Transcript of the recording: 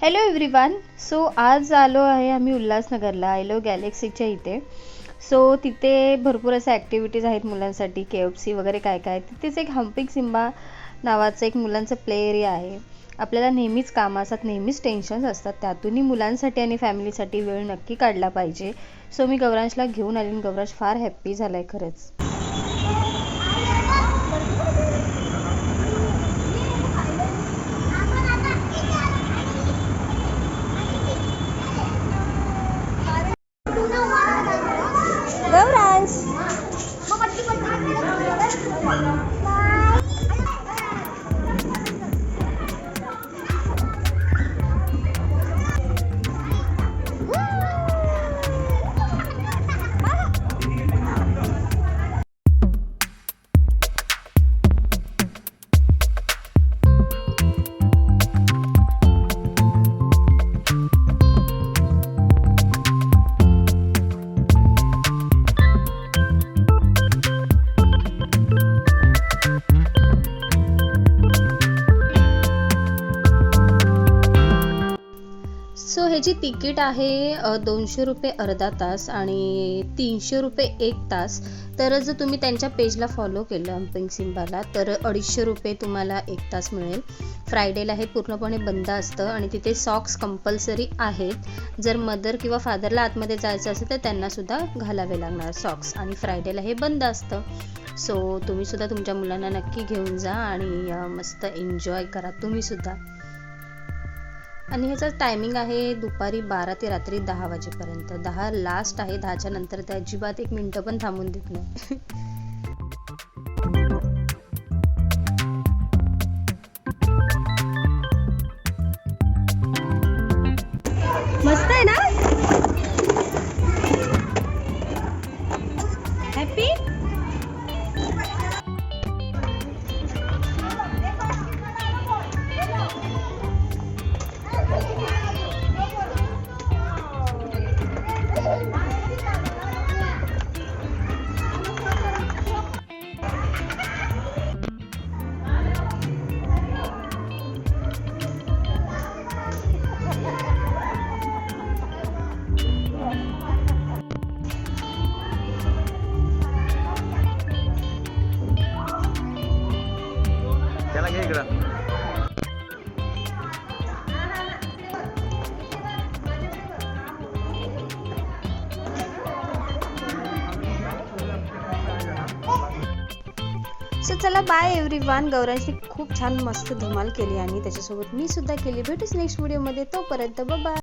Hello everyone. So आज आलो आहे आम्ही उल्हासनगरला, आयलो गॅलेक्सीच्या इथे. सो तिथे भरपूर अशा ॲक्टिव्हिटीज आहेत मुलांसाठी, KFC वगैरे काय काय. तिथेच एक हम्पिंग सिम्बा नावाचं एक मुलांचं प्ले एरिया आहे. आपल्याला नेहमीच कामं असतात, नेहमीच टेन्शन्स असतात, त्यातूनही मुलांसाठी आणि फॅमिलीसाठी वेळ नक्की काढला पाहिजे. सो मी गौरांशला घेऊन आली आणि गौरांश फार हॅप्पी झाला आहे खरंच. गौरांश सो ह्याची तिकीट आहे 200 रुपये अर्धा तास आणि 300 रुपये 1 तास. तर जर तुम्ही त्यांच्या पेजला फॉलो केलं हम्पिंग सिम्बाला तर 250 रुपये तुम्हाला 1 तास मिळेल. फ्रायडेला हे पूर्णपणे बंद असतं आणि तिथे सॉक्स कंपल्सरी आहेत. जर मदर किंवा फादरला आतमध्ये जायचं असेल तर त्यांनासुद्धा घालावे लागणार सॉक्स, आणि फ्रायडेला हे बंद असतं. सो तुम्हीसुद्धा तुमच्या मुलांना नक्की घेऊन जा आणि मस्त एन्जॉय करा तुम्हीसुद्धा. आणि ह्याचा टायमिंग आहे दुपारी 12 ते रात्री 10 वाजेपर्यंत. 10 लास्ट आहे, 10च्या नंतर त्या अजिबात 1 मिनिटं पण थांबून देत नाही. मस्त आहे ना. हॅपी. त्याला घे इकडं. सो चला बाय एव्हरीवन. गौरांशने खूप छान मस्त धमाल केली आणि त्याच्यासोबत मी सुद्धा केली. भेटूच नेक्स्ट व्हिडिओमध्ये. तोपर्यंत बाय.